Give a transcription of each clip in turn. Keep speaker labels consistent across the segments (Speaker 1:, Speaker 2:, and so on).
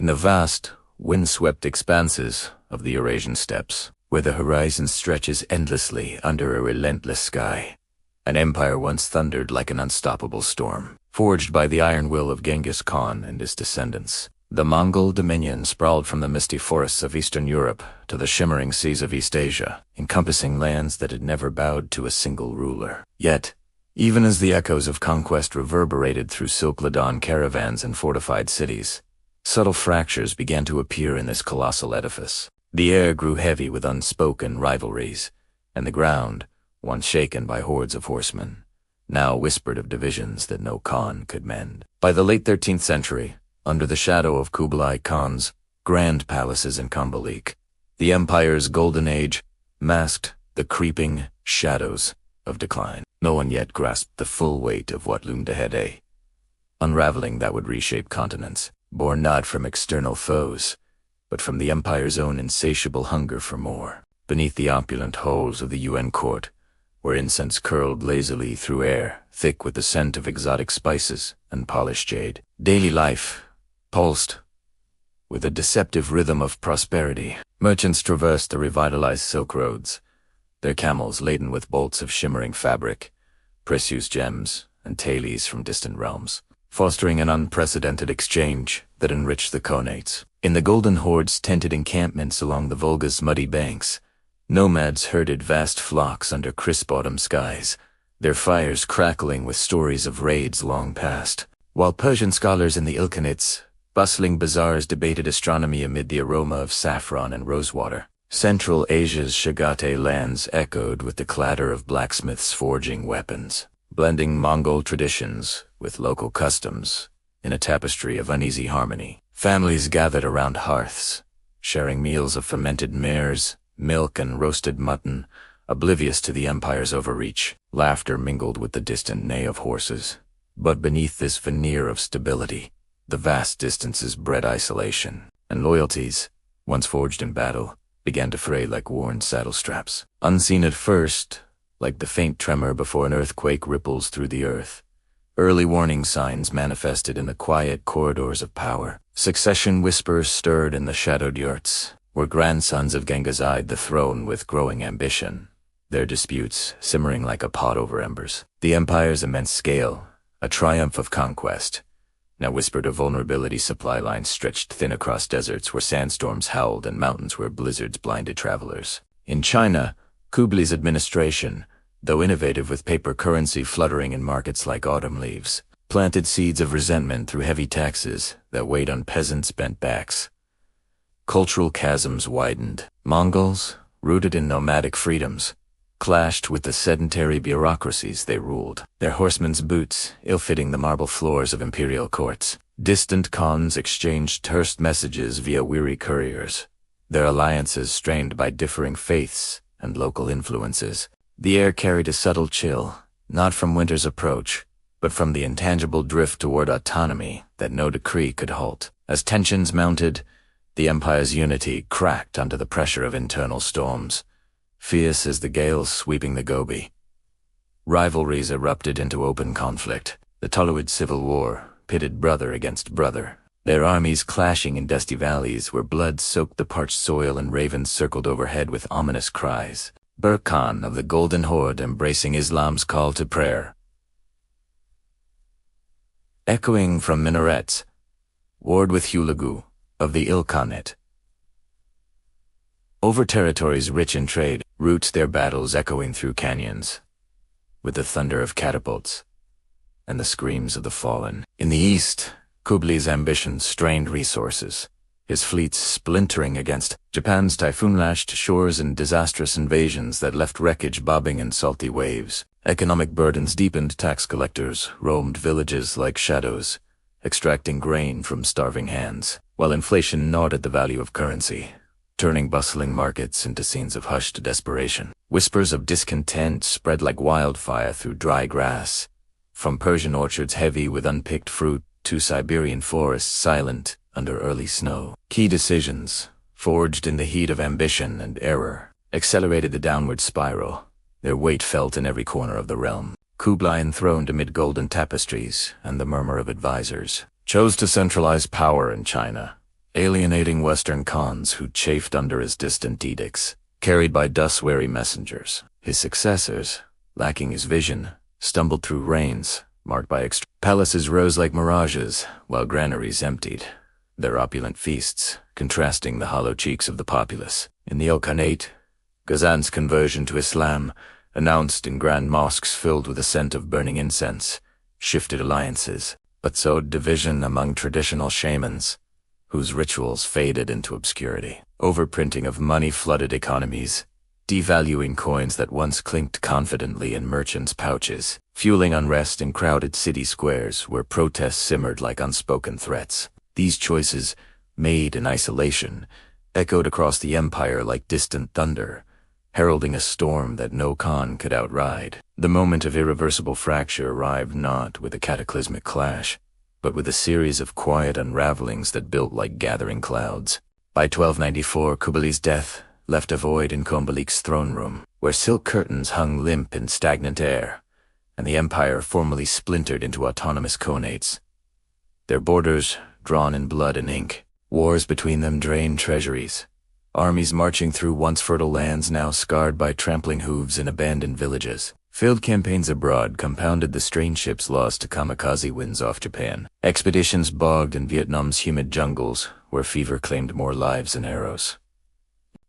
Speaker 1: In the vast, wind-swept expanses of the Eurasian steppes, where the horizon stretches endlessly under a relentless sky, an empire once thundered like an unstoppable storm, forged by the iron will of Genghis Khan and his descendants. The Mongol dominion sprawled from the misty forests of Eastern Europe to the shimmering seas of East Asia, encompassing lands that had never bowed to a single ruler. Yet, even as the echoes of conquest reverberated through silk-laden caravans and fortified cities, subtle fractures began to appear in this colossal edifice. The air grew heavy with unspoken rivalries, and the ground, once shaken by hordes of horsemen, now whispered of divisions that no Khan could mend. By the late 13th century, under the shadow of Kublai Khan's grand palaces in Kambalik, the empire's golden age masked the creeping shadows of decline. No one yet grasped the full weight of what loomed ahead, a unraveling that would reshape continents, born not from external foes, but from the empire's own insatiable hunger for more. Beneath the opulent halls of the UN court, where incense curled lazily through air thick with the scent of exotic spices and polished jade, daily life pulsed with a deceptive rhythm of prosperity. Merchants traversed the revitalized silk roads, their camels laden with bolts of shimmering fabric, precious gems, and talis from distant realms, fostering an unprecedented exchange that enriched the Khanates. In the golden hordes' tented encampments along the Volga's muddy banks, nomads herded vast flocks under crisp autumn skies, their fires crackling with stories of raids long past, while Persian scholars in the Ilkhanites' bustling bazaars debated astronomy amid the aroma of saffron and rosewater. Central Asia's Shagate lands echoed with the clatter of blacksmiths forging weapons, blending Mongol traditions with local customs in a tapestry of uneasy harmony. Families gathered around hearths, sharing meals of fermented mares, milk, and roasted mutton, oblivious to the empire's overreach. Laughter mingled with the distant neigh of horses. But beneath this veneer of stability, the vast distances bred isolation, and loyalties, once forged in battle, began to fray like worn saddle straps. Unseen at first, like the faint tremor before an earthquake ripples through the earth, early warning signs manifested in the quiet corridors of power. Succession whispers stirred in the shadowed yurts, where grandsons of Genghis eyed the throne with growing ambition, their disputes simmering like a pot over embers. The empire's immense scale, a triumph of conquest, now whispered of vulnerability. Supply lines stretched thin across deserts where sandstorms howled and mountains where blizzards blinded travelers. In China, Kublai's administration, though innovative with paper currency fluttering in markets like autumn leaves, planted seeds of resentment through heavy taxes that weighed on peasants' bent backs. Cultural chasms widened. Mongols, rooted in nomadic freedoms, clashed with the sedentary bureaucracies they ruled, their horsemen's boots ill-fitting the marble floors of imperial courts. Distant Khans exchanged terse messages via weary couriers, their alliances strained by differing faiths and local influences. The air carried a subtle chill, not from winter's approach, but from the intangible drift toward autonomy that no decree could halt. As tensions mounted, the empire's unity cracked under the pressure of internal storms, fierce as the gales sweeping the Gobi. Rivalries erupted into open conflict. The Toluid civil war pitted brother against brother, their armies clashing in dusty valleys where blood soaked the parched soil and ravens circled overhead with ominous cries. Burq Khan of the Golden Horde embracing Islam's call to prayer, echoing from minarets, warred with Hulagu of the Ilkhanate. Over territories rich in trade, roots their battles echoing through canyons, with the thunder of catapults and the screams of the fallen. In the east, Kublai's ambitions strained resources, his fleets splintering against Japan's typhoon-lashed shores and disastrous invasions that left wreckage bobbing in salty waves. Economic burdens deepened. Tax collectors roamed villages like shadows, extracting grain from starving hands, while inflation gnawed at the value of currency, turning bustling markets into scenes of hushed desperation. Whispers of discontent spread like wildfire through dry grass, from Persian orchards heavy with unpicked fruit to Siberian forests silent under early snow. Key decisions, forged in the heat of ambition and error, accelerated the downward spiral, their weight felt in every corner of the realm. Kublai, enthroned amid golden tapestries and the murmur of advisors, chose to centralize power in China, alienating Western Khans who chafed under his distant edicts, carried by dust-weary messengers. His successors, lacking his vision, stumbled through reigns marked by palaces rose like mirages, while granaries emptied, their opulent feasts contrasting the hollow cheeks of the populace. In the Ilkhanate, Ghazan's conversion to Islam, announced in grand mosques filled with the scent of burning incense, shifted alliances, but sowed division among traditional shamans, whose rituals faded into obscurity. Overprinting of money flooded economies, devaluing coins that once clinked confidently in merchants' pouches, fueling unrest in crowded city squares where protests simmered like unspoken threats. These choices, made in isolation, echoed across the empire like distant thunder, heralding a storm that no Khan could outride. The moment of irreversible fracture arrived not with a cataclysmic clash, but with a series of quiet unravelings that built like gathering clouds. By 1294, Kublai's death left a void in Kombalik's throne room, where silk curtains hung limp in stagnant air, and the empire formally splintered into autonomous khanates. Their borders drawn in blood and ink, wars between them drained treasuries, armies marching through once fertile lands now scarred by trampling hooves in abandoned villages. Failed campaigns abroad compounded the strange ships lost to kamikaze winds off Japan, expeditions bogged in Vietnam's humid jungles where fever claimed more lives than arrows.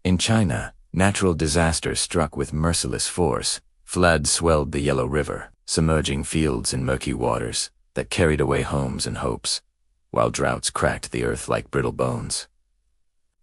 Speaker 1: In China, natural disaster struck with merciless force. Floods swelled the Yellow River, submerging fields in murky waters that carried away homes and hopes, while droughts cracked the earth like brittle bones.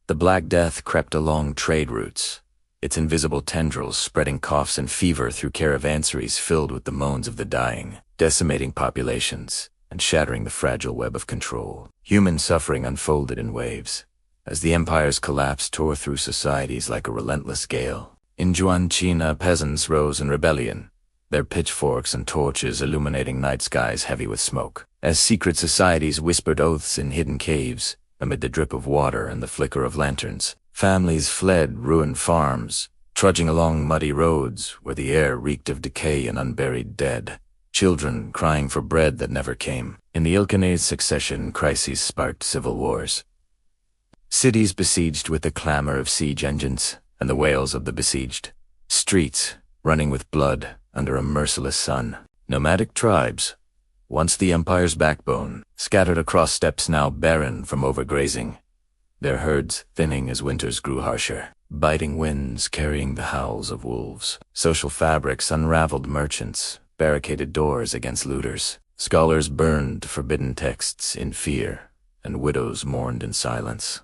Speaker 1: The Black Death crept along trade routes, its invisible tendrils spreading coughs and fever through caravansaries filled with the moans of the dying, decimating populations and shattering the fragile web of control. Human suffering unfolded in waves, as the empire's collapse tore through societies like a relentless gale. In Yuan China, peasants rose in rebellion, their pitchforks and torches illuminating night skies heavy with smoke, as secret societies whispered oaths in hidden caves amid the drip of water and the flicker of lanterns. Families fled ruined farms, trudging along muddy roads where the air reeked of decay and unburied dead, children crying for bread that never came. In the Ilkhanate succession, crises sparked civil wars. Cities besieged with the clamor of siege engines and the wails of the besieged. Streets running with blood under a merciless sun. Nomadic tribes, once the empire's backbone, scattered across steppes now barren from overgrazing, their herds thinning as winters grew harsher, biting winds carrying the howls of wolves. Social fabrics unraveled merchants, barricaded doors against looters. Scholars burned forbidden texts in fear, and widows mourned in silence.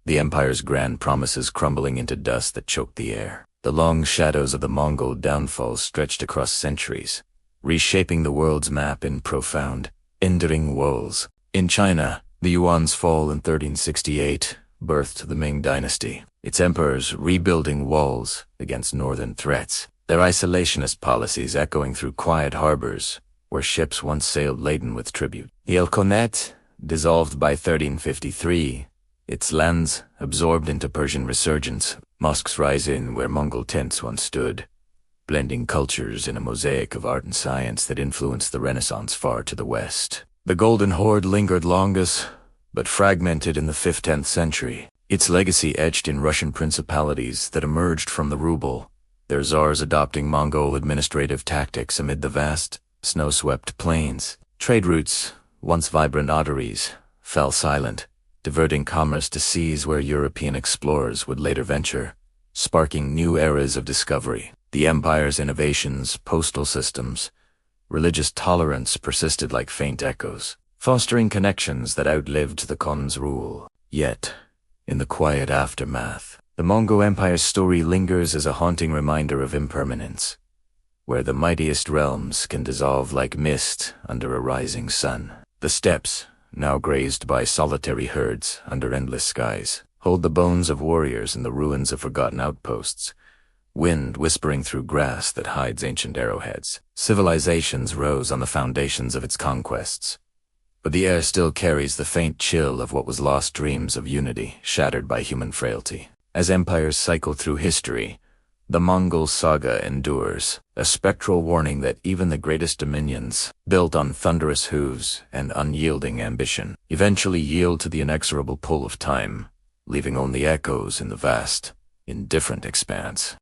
Speaker 1: The empire's grand promises crumbling into dust that choked the air. The long shadows of the Mongol downfall stretched across centuries, reshaping the world's map in profound, enduring woes. In China, the Yuan's fall in 1368 birthed the Ming Dynasty, its emperors rebuilding walls against northern threats, their isolationist policies echoing through quiet harbors where ships once sailed laden with tribute. The Ilkhanate, dissolved by 1353, its lands absorbed into Persian resurgence. Mosques rise in where Mongol tents once stood, blending cultures in a mosaic of art and science that influenced the Renaissance far to the west. The Golden Horde lingered longest, but fragmented in the 5th–10th century, its legacy etched in Russian principalities that emerged from the ruble, their czars adopting Mongol administrative tactics amid the vast, snow-swept plains. Trade routes, once vibrant arteries, fell silent, diverting commerce to seas where European explorers would later venture, sparking new eras of discovery. The empire's innovations, postal systems, religious tolerance persisted like faint echoes, fostering connections that outlived the Khan's rule. Yet, in the quiet aftermath, the Mongol Empire's story lingers as a haunting reminder of impermanence, where the mightiest realms can dissolve like mist under a rising sun. The steppes, now grazed by solitary herds under endless skies, hold the bones of warriors in the ruins of forgotten outposts, wind whispering through grass that hides ancient arrowheads. Civilizations rose on the foundations of its conquests, but the air still carries the faint chill of what was lost dreams of unity shattered by human frailty. As empires cycle through history, the Mongol saga endures, a spectral warning that even the greatest dominions, built on thunderous hooves and unyielding ambition, eventually yield to the inexorable pull of time, leaving only echoes in the vast, indifferent expanse.